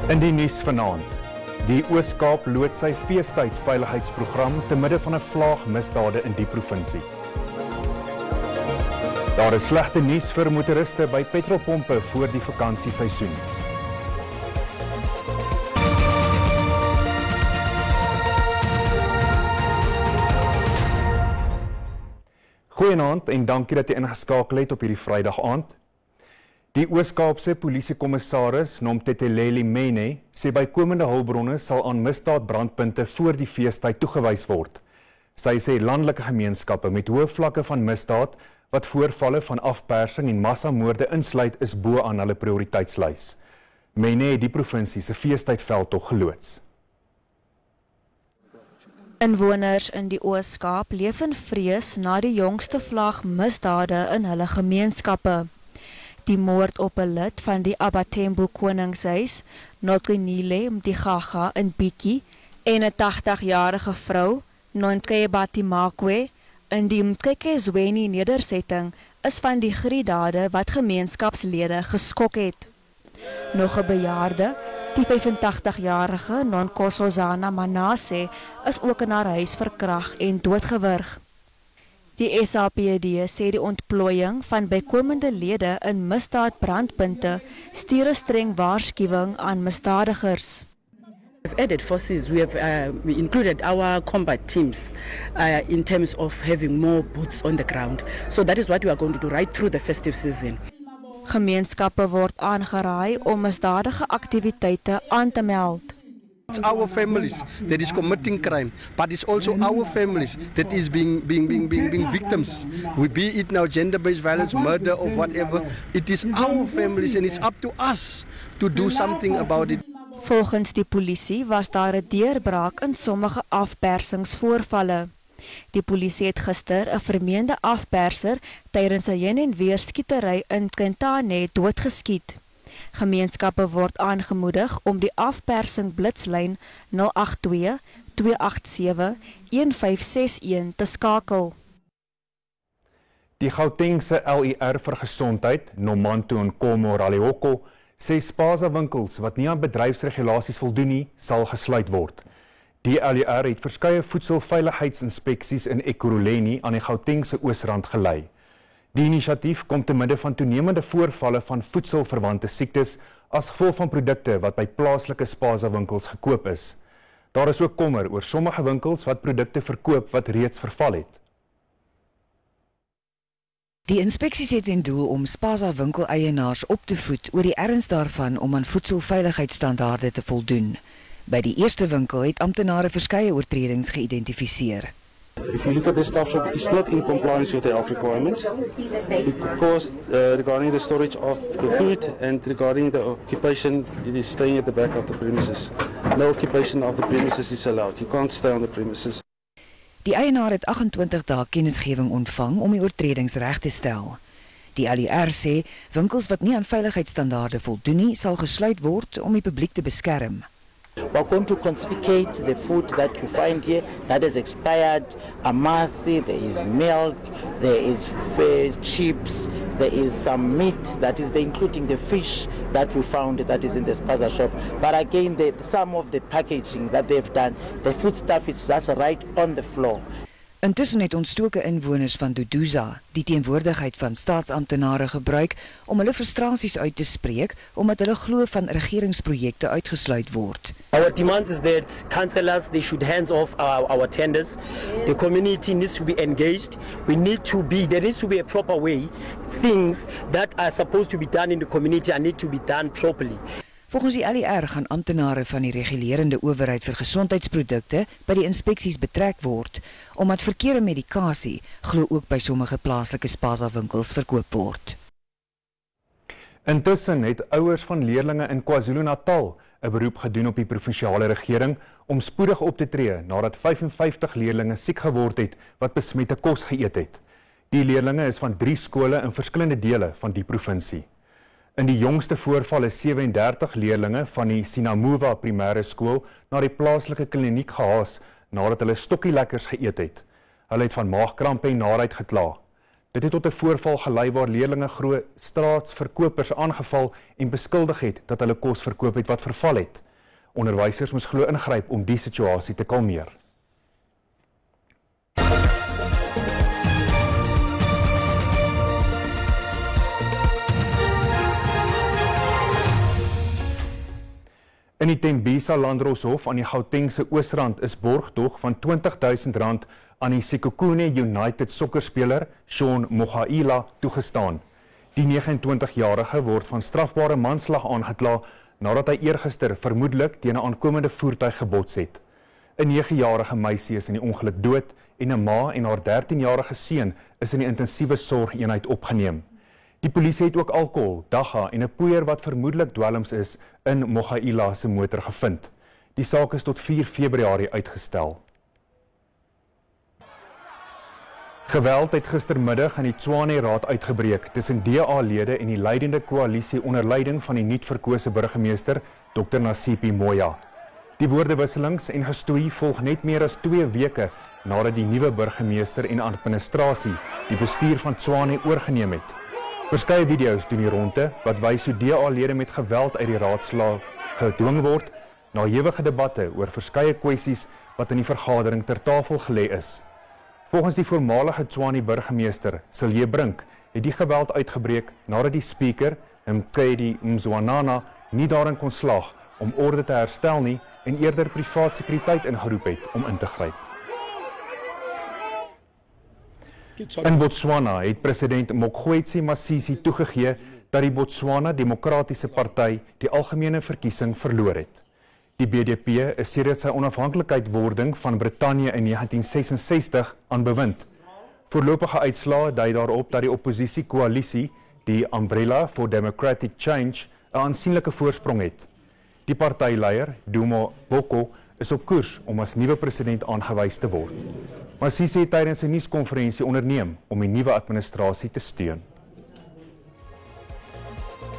In die nuus vanaand. Die Oos-Kaap loods sy feestyd veiligheidsprogram te midde van 'n vlaag misdade in die provinsie. Daar is slegte nuus vir motoriste by petrolpompe voor die vakansieseisoen. Goeienaand en dankie dat jy ingeskakel het op hierdie Vrydag aand. Die Oos-Kaapse polisiekommissaris Nomteteleli Mene sê bykomende hulpbronne sal aan misdaadbrandpunte voor die feestyd toegewys word. Sy sê landelike gemeenskappe met hoë vlakke van misdaad wat voorvalle van afpersing en massamoorde insluit is bo aan hulle prioriteitslys. Mene het die provinsie se feestydveldtog geloods. Inwoners in die Oos-Kaap leef in vrees na die jongste vlaag misdade in hulle gemeenskappe. Die moord op 'n lid van die Abatembu Koningshuis, Notlinile Mdigaga in Biki, en 'n 80-jarige vrou, Nonkeba Timakwe, in die Mkekezweni nedersetting is van die gruweldade wat gemeenskapslede geskok het. Nog 'n bejaarde, die 85-jarige Nonkosazana Manase, is ook in haar huis verkragt en doodgewurg. Die SABC sê die ontplooiing van bykomende lede in misdaadbrandpunte stuur 'n streng waarskuwing aan misdadigers. We've added forces. We have included our combat teams in terms of having more boots on the ground. So that is what we are going to do right through the festive season. Gemeenskappe word aangeraai om misdadige aktiwiteite aan te meld. It's our families that is committing crime, but it's also our families that is being victims. We be it now gender-based violence, murder or whatever. It is our families and it's up to us to do something about it. Volgens die polisie was daar 'n deurbraak in sommige afpersingsvoorvalle. Die polisie het gister 'n vermeende afperser tydens 'n heen en weer skietery in Kentane doodgeskiet. Gemeenskappe word aangemoedig om die afpersing blitslyn 082-287-1561 te skakel. Die Gautengse LER vir gesondheid, Nomanto en Komo Ralihoko, sê spaza winkels wat nie aan bedryfsregulasies voldoen nie, sal gesluit word. Die LER het verskeie voedselveiligheidsinspeksies in Ekurhuleni aan die Gautengse Oosrand gelei. Die inisiatief kom te midde van toenemende voorvalle van voedselverwante siektes as gevolg van produkte wat by plaaslike spaza winkels gekoop is. Daar is ook kommer oor sommige winkels wat produkte verkoop wat reeds verval het. Die inspeksies het ten doel om spaza winkeleienaars op te voed oor die erns daarvan om aan voedselveiligheidsstandaarde te voldoen. By die eerste winkel het amptenare verskeie oortredings geïdentifiseer. If you look at this stuff shop, it's not in compliance with the health requirements because regarding the storage of the food and regarding the occupation, it is staying at the back of the premises. No occupation of the premises is allowed. You can't stay on the premises. Die eienaar het 28 dae kennisgewing ontvang om die oortredings reg te stel. Die LER sê winkels wat nie aan veiligheidsstandaarde voldoen nie, sal gesluit word om die publiek te beskerm. We're going to confiscate the food that you find here that is expired, amasi, there is milk, there is chips, there is some meat, that is including the fish that we found that is in the spaza shop. But again, some of the packaging that they've done, the food stuff is just right on the floor. Intussen het ontstoke inwoners van Duduza die teenwoordigheid van staatsamptenare gebruik om hulle frustrasies uit te spreek omdat hulle glo van regeringsprojekte uitgesluit word. Our demands is that councillors, they should hands off our tenders. The community needs to be engaged. There needs to be a proper way. Things that are supposed to be done in the community need to be done properly. Volgens die LER gaan amptenare van die regulerende owerheid vir gesondheidsprodukte by die inspeksies betrek word, omdat verkeerde medikasie glo ook by sommige plaaslike spaza winkels verkoop word. Intussen het ouers van leerlinge in KwaZulu-Natal 'n beroep gedoen op die provinsiale regering om spoedig op te tree nadat 55 leerlinge siek geword het wat besmette kos geëet het. Die leerlinge is van 3 skole in verskillende dele van die provinsie. In die jongste voorval is 37 leerlinge van die Sinamuva primêre skool na die plaaslike kliniek gehaas nadat hulle stokkielekkers geëet het. Hulle het van maagkrampe en naarheid gekla. Dit het tot 'n voorval gelei waar leerlinge straatsverkopers aangeval en beskuldig het dat hulle kos verkoop het wat verval het. Onderwysers moes glo ingryp om die situasie te kalmeer. In die Tembisa Landdroshof aan die Gautengse Oosrand is borgtog van R20.000 aan die Sekhukhune United sokkerspeler Sean Mogaila toegestaan. Die 29-jarige word van strafbare manslag aangekla nadat hy eergister vermoedelik teen 'n aankomende voertuig gebots het. 'n 9-jarige meisie is in die ongeluk dood en 'n ma en haar 13-jarige seun is in die intensiewe sorgeenheid opgeneem. Die polisie het ook alkohol, dagga en 'n poeier wat vermoedelik dwelms is in Mogaila se motor gevind. Die saak is tot 4 Februarie uitgestel. Geweld het gistermiddag in die Tshwane Raad uitgebreek tussen DA-lede en die leidende koalisie onder leiding van die nuutverkose burgemeester Dr. Nasipi Moya. Die woordewisselings en gestoei volg net meer as 2 weke nadat die nuwe burgemeester en administrasie die bestuur van Tshwane oorgeneem het. Verskeie video's doen die ronde wat wys hoe DA-lede met geweld uit die raadslaag gedwing word na ewige debatte oor verskeie kwessies wat in die vergadering ter tafel gelê is. Volgens die voormalige Tshwane burgemeester, Silje Brink, het die geweld uitgebreek nadat die speaker, Mqedi Mzwanana, nie daarin kon slaag om orde te herstel nie en eerder privaat sekuriteit ingeroep het om in te gryp. In Botswana het president Mokgweetsi Masisi toegegee dat die Botswana Demokratiese Party die algemene verkiesing verloor het. Die BDP is sedert sy onafhanklikheidswording van Brittanje in 1966 aan bewind. Voorlopige uitslae dui daarop dat die oppositiekoalisie, die Umbrella for Democratic Change, 'n aansienlike voorsprong het. Die partyleier, Duma Boko, is op koers om as nuwe president aangewys te word. Masisi het tydens 'n nuuskonferensie onderneem om die nuwe administrasie te steun.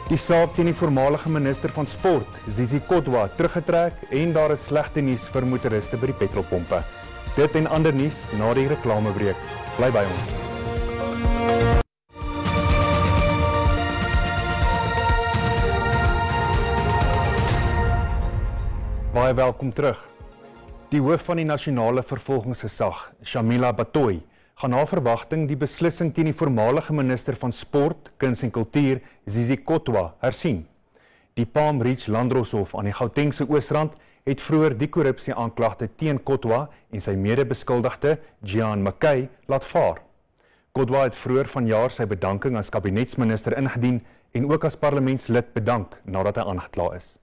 Die saak teen die voormalige minister van Sport, Zizi Kodwa, teruggetrek en daar is slegte nuus vir motoriste by die petrolpompe. Dit en ander nuus na die reklamebreek. Bly by ons. Baie welkom terug. Die hoof van die nasionale vervolgingsgesag, Shamila Batoy, gaan na verwagting die beslissing teen die voormalige minister van Sport, Kuns en Kultuur, Zizi Kodwa, hersien. Die Palm Ridge Landdroshof aan die Gautengse Oosrand het vroeër die korrupsie-aanklagte teen Kodwa en sy mede-beskuldigde, Jean McKay, laat vaar. Kodwa het vroeër vanjaar sy bedanking as kabinetsminister ingedien en ook as parlementslid bedank nadat hy aangekla is.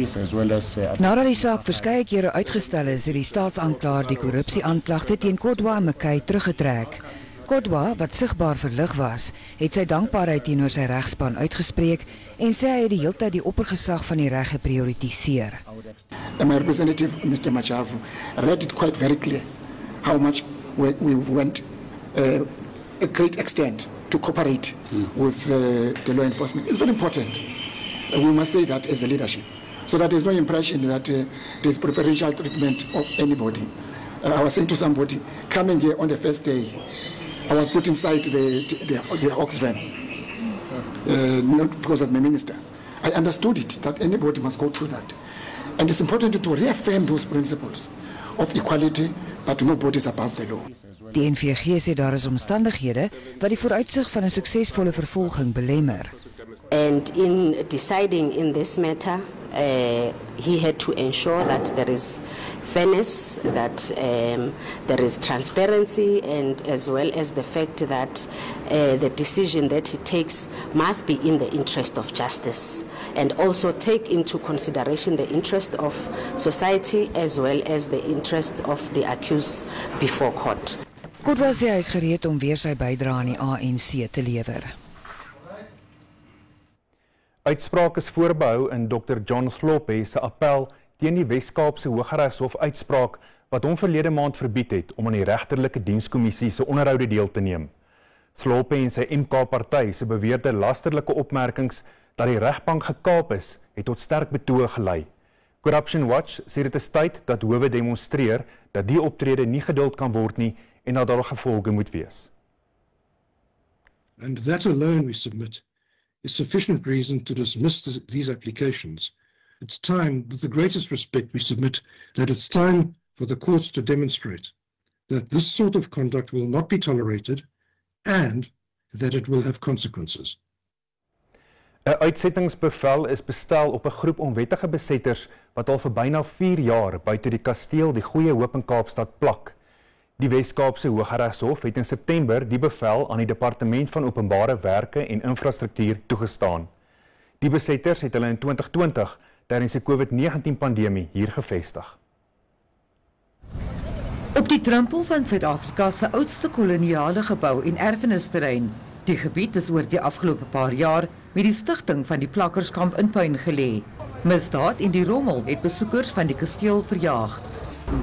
Nadat die saak verskeie kere uitgestel is, het die staatsaanklaer die korrupsie-aanklagte teen Kodwa en McKay teruggetrek. Kodwa, wat sigbaar verlig was, het sy dankbaarheid teenoor sy regspan uitgespreek en sê hy het die heeltyd die oppergesag van die reg geprioritiseer. My representative, Mr. Machavu, read it quite very clear how much we went a great extent to cooperate with the law enforcement. It's very important. We must say that as a leadership. So that there's no impression that there's preferential treatment of anybody. I was saying to somebody, coming here on the first day, I was put inside the ox van, not because of my minister. I understood it, that anybody must go through that. And it's important to reaffirm those principles of equality, but nobody is above the law. Die NVG sê daar is omstandighede wat die vooruitsig van 'n suksesvolle vervolging belemmer. And in deciding in this matter, he had to ensure that there is fairness, that there is transparency, and as well as the fact that the decision that he takes must be in the interest of justice and also take into consideration the interest of society as well as the interest of the accused before court. Kodwa sê hy is gereed om weer sy bydrae aan die ANC te lewer. Uitspraak is voorbehou in Dr. John Slope se appel teen die Wes-Kaapse Hooggeregshof uitspraak wat hom verlede maand verbied het om aan die regterlike dienskommissie se onderhoude deel te neem. Slope en sy MK-party se beweerde lasterlike opmerkings dat die regbank gekaap is, het tot sterk betoë gelei. Corruption Watch sê dit is tyd dat howe demonstreer dat die optrede nie geduld kan word nie en dat daar gevolge moet wees. and that alone, we submit, is sufficient reason to dismiss these applications. It's time, with the greatest respect, we submit that it's time for the courts to demonstrate that this sort of conduct will not be tolerated and that it will have consequences. 'n Uitsettingsbevel is bestel op 'n groep onwettige besetters wat al vir byna 4 jaar buite die kasteel die Goeie Hoop in Kaapstad plak. Die Wes-Kaapse Hooggeregshof het in September die bevel aan die Departement van Openbare Werke en Infrastruktuur toegestaan. Die besetters het hulle in 2020 tydens die COVID-19 pandemie hier gevestig. Op die drempel van Suid-Afrika se oudste koloniale gebou en erfenisterrein. Die gebied is oor die afgelope paar jaar met die stigting van die plakkerskamp in puin gelê. Misdaad en die rommel het besoekers van die kasteel verjaag.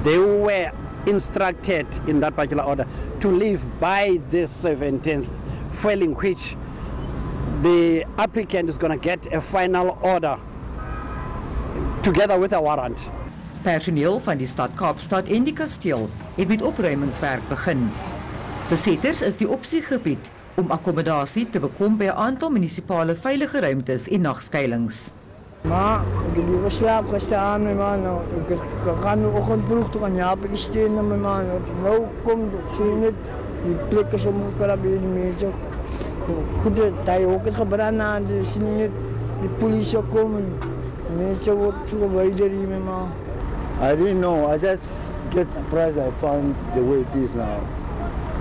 They were instructed in that particular order to leave by the 17th, failing which the applicant is going to get a final order together with a warrant. Personeel van die stad Kaapstad en die kasteel het met opruimingswerk begin. Besetters is die opsiegebied om akkommodasie te bekom by 'n aantal munisipale veilige ruimtes en nagskuilings. Maar ik heb liever slaap gestaan, mijn man. Ik ga nu ochtend vroeg toe gaan japen gesteen naar mijn man. Nou komt, ik zie het, die plekken zo moet ik bij de mensen. Goed, dat hij ook het gebrand aan, dus niet de politie komen. De mensen worden verwijderd hier, mijn man. I didn't know, I just get surprised I found the way it is now.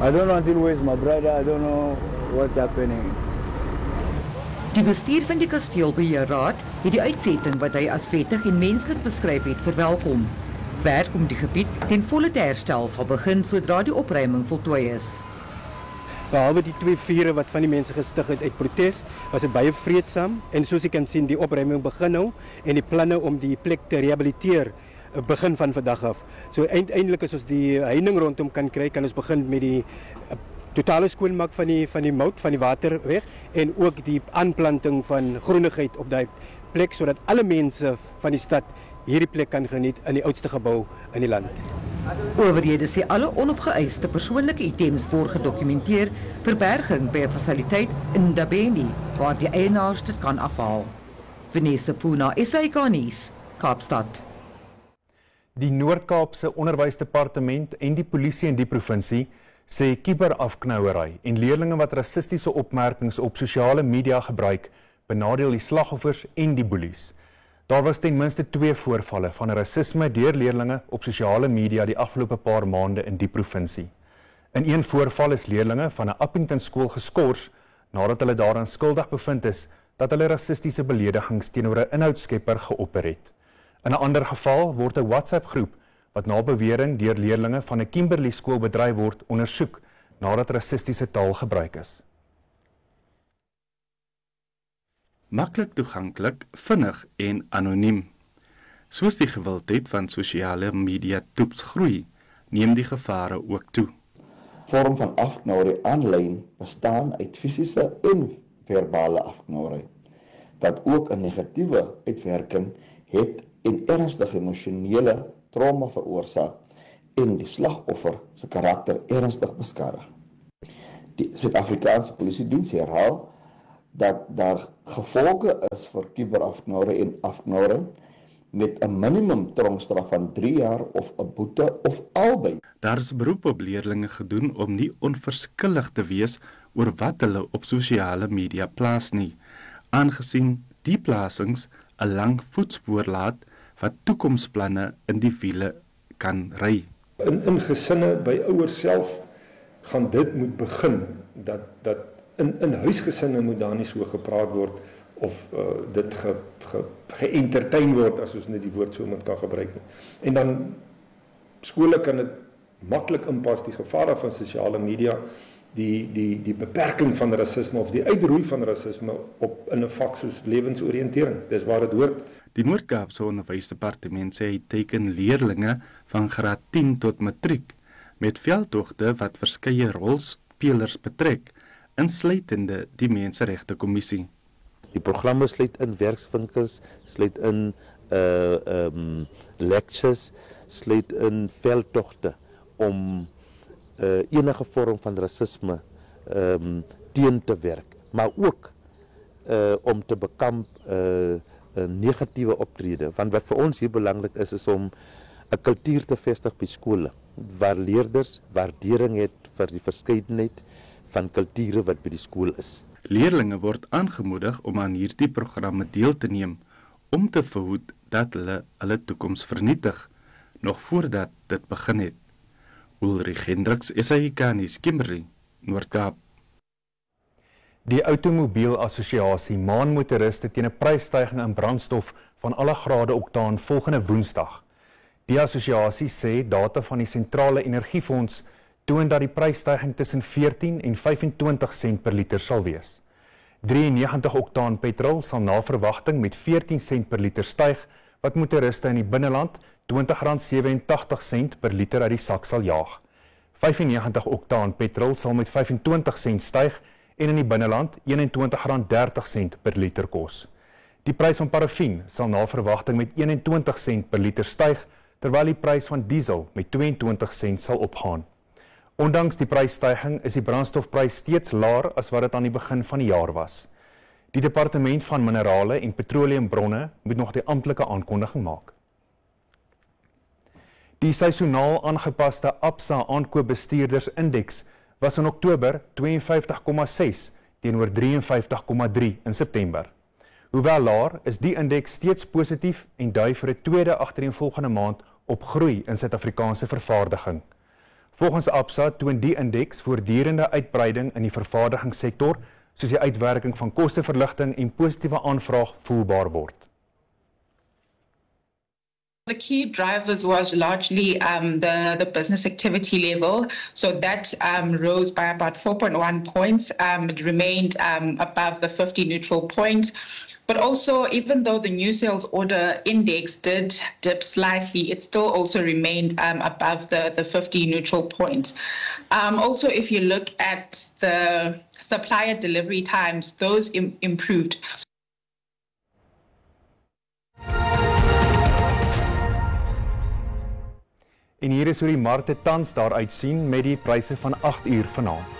I don't know until where's my brother, I don't know what's happening. Die bestuur van die kasteelbeheerraad het die uitsetting wat hy as wettig en menslik beskryf het verwelkom. Werk om die gebied ten volle te herstel sal begin sodra die opruiming voltooi is. Behalwe die 2 vure wat van die mense gestig het uit protes, was dit baie vreedsaam en soos jy kan sien die opruiming begin nou en die planne om die plek te rehabiliteer begin van vandag af. So uiteindelik as ons die heining rondom kan kry, kan ons begin met die totale skoonmaak van die mout, van die water weg en ook die aanplanting van groenigheid op daai plek sodat alle mense van die stad hierdie plek kan geniet in die oudste gebou in die land. Owerhede sê alle onopgeëiste persoonlike items word gedokumenteer vir berging by 'n fasiliteit in Ndabeni waar die eienaars dit kan afhaal. Vanessa Puna, SABC Nuus, Kaapstad. Die Noord-Kaapse Onderwysdepartement en die polisie in die provinsie sê kiberafknouery en leerlinge wat rassistiese opmerkings op sosiale media gebruik, benadeel die slagoffers en die boelies. Daar was ten minste 2 voorvalle van rasisme deur leerlinge op sosiale media die afgelope paar maande in die provinsie. In een voorval is leerlinge van 'n Appington skool geskort nadat hulle daaraan skuldig bevind is dat hulle rassistiese beledigings teenoor 'n inhoudskepper geopper het. In 'n ander geval word 'n WhatsApp-groep wat na bewering deur leerlinge van 'n Kimberley skool bedryf word, ondersoek nadat rassistiese taal gebruik is. Maklik toeganklik, vinnig en anoniem. Soos die gewildheid van sosiale media toeps groei, neem die gevare ook toe. Vorm van afknouery aanlyn bestaan uit fisiese en verbale afknouery, wat ook 'n negatiewe uitwerking het en ernstige emosionele trauma veroorsaak en die slagoffer se karakter ernstig beskadig. Die Suid-Afrikaanse Polisiediens herhaal dat daar gevolge is vir kiberafknouery en afknouery met 'n minimum tronkstraf van 3 jaar of 'n boete of albei. Daar is beroep op leerlinge gedoen om nie onverskillig te wees oor wat hulle op sosiale media plaas nie, aangesien die plasings 'n lang voetspoor laat wat toekomsplanne in die wiele kan ry. In gesinne by ouers self gaan dit moet begin dat in huisgesinne moet daar nie so gepraat word of dit geëntertain word as ons net die woord so moet kan gebruik nie. En dan skole kan dit maklik inpas die gevare van sosiale media, die beperking van rasisme of die uitroei van rasisme op in 'n vak soos lewensoriëntering. Dis waar dit hoort. Die Noord-Kaapse Onderwysdepartement sê hy teken leerlinge van graad 10 tot matriek met veldtogte wat verskeie rolspelers betrek, insluitende die Menseregtekommissie. Die programme sluit in werkswinkels, sluit in lectures, sluit in veldtogte om enige vorm van rasisme teen te werk, maar ook om te bekamp 'n negatiewe optrede. Want wat vir ons hier belangrik is om 'n kultuur te vestig by skole waar leerders waardering het vir die verskeidenheid van kulture wat by die skool is. Leerlinge word aangemoedig om aan hierdie programme deel te neem om te verhoed dat hulle toekoms vernietig nog voordat dit begin het. Ulrich Hendriks, SABC, Kimberley, Noord-Kaap. Die Outomobielassosiasie maan motoriste teen 'n prysstygings in brandstof van alle grade oktaan volgende Woensdag. Die assosiasie sê data van die Sentrale Energiefonds toon dat die prysstygings tussen 14 en 25 sent per liter sal wees. 93 oktaan petrol sal na verwagting met 14 sent per liter styg, wat motoriste in die binneland R20,87 per liter uit die sak sal jaag. 95 oktaan petrol sal met 25 sent styg en in die binneland R21,30 per liter kos. Die prys van parafin sal na verwagting met 21 sent per liter styg, terwyl die prys van diesel met 22 sent sal opgaan. Ondanks die prysstyging is die brandstofprys steeds laer as wat dit aan die begin van die jaar was. Die Departement van Minerale en Petroleumbronne moet nog die amptelike aankondiging maak. Die seisoonaal aangepaste Absa aankoopbestuurdersindeks was in Oktober 52,6 teenoor 53,3 in September. Hoewel laer, is die indeks steeds positief en dui vir 'n tweede agtereenvolgende maand op groei in Suid-Afrikaanse vervaardiging. Volgens Absa toon die indeks voortdurende uitbreiding in die vervaardigingssektor, soos die uitwerking van kosteverligting en positiewe aanvraag voelbaar word. The key drivers was largely the business activity level, so that rose by about 4.1 points. It remained above the 50 neutral point. But also, even though the new sales order index did dip slightly, it still also remained above the 50 neutral point. Also, if you look at the supplier delivery times, those improved. En hier is hoe die markte tans daar uitsien met die pryse van 8 uur vanaand.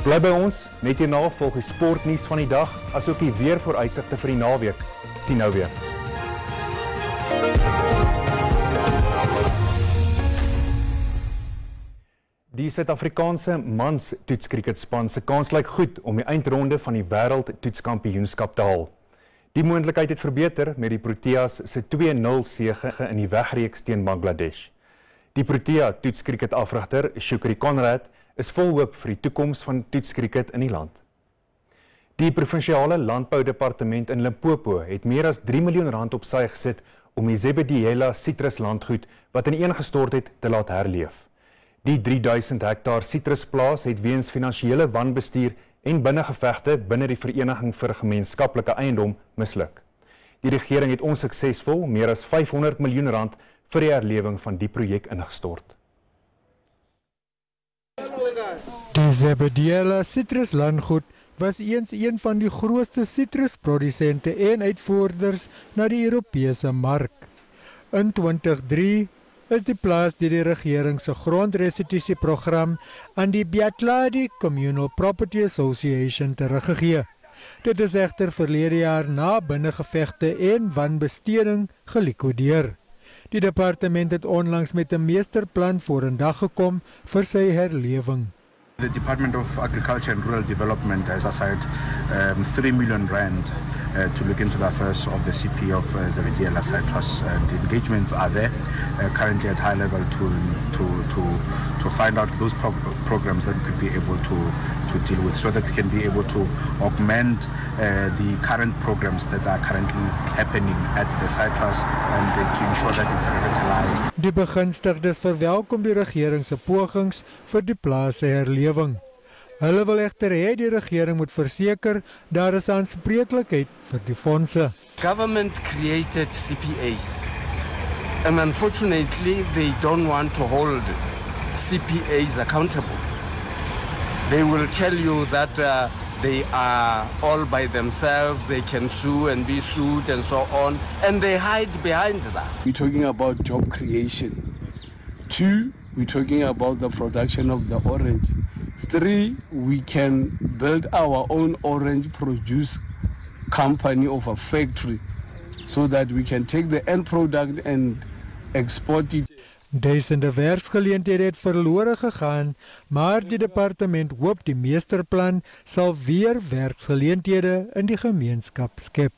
Bly by ons, net hierna volg die sportnuus van die dag, asook die weervooruitsigte vir die naweek. Sien nou weer. Die Suid-Afrikaanse mans toetskriketspan se kans lyk goed om die eindronde van die wêreldtoetskampioenskap te haal. Die moontlikheid het verbeter met die Proteas se 2-0 sege in die wegreeks teen Bangladesh. Die Protea toetskriket-afrigter Shukri Conrad is vol hoop vir die toekoms van toetskriket in die land. Die provinsiale landboudepartement in Limpopo het meer as R3 miljoen op sy gesit om die Zebediela sitruslandgoed wat ineengestort het te laat herleef. Die 3000 hektaar sitrusplaas het weens finansiële wanbestuur en binnengevegte binne die Vereniging vir Gemeenskaplike Eiendom misluk. Die regering het onsuksesvol meer as R500 miljoen vir die herlewing van die projek ingestort. Die Zebediela sitruslandgoed was eens een van die grootste sitrusprodusente en uitvoerders na die Europese mark. In 2003 is die plaas deur die regering se grondrestitusieprogram aan die Biatladi Communal Property Association teruggegee. Dit is egter verlede jaar na binnengevegte en wanbesteding gelikwideer. Die departement het onlangs met 'n meesterplan vorendag gekom vir sy herlewing. The Department of Agriculture and Rural Development has aside R3 million to look into the affairs of the CP of Zebediela Citrus. And engagements are there currently at high level to find out those programs that we could be able to deal with, so that we can be able to augment the current programs that are currently happening at the citrus and to ensure that it's revitalized. Die begunstigdes verwelkom die regering se pogings vir die plaas se herlewing. Hulle wil egter hê die regering moet verseker daar is aanspreeklikheid vir die fondse. Government created CPAs And unfortunately, they don't want to hold CPAs accountable. They will tell you that they are all by themselves, they can sue and be sued and so on, and they hide behind that. We're talking about job creation. 2, we're talking about the production of the orange. 3, we can build our own orange produce company of a factory so that we can take the end product and export it. Duisende werksgeleenthede het verlore gegaan, maar die departement hoop die meesterplan sal weer werksgeleenthede in die gemeenskap skep.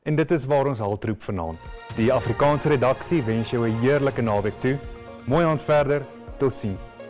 En dit is waar ons haltroep vanaand. Die Afrikaanse redaksie wens jou 'n heerlike naweek toe. Mooi aand verder, totsiens.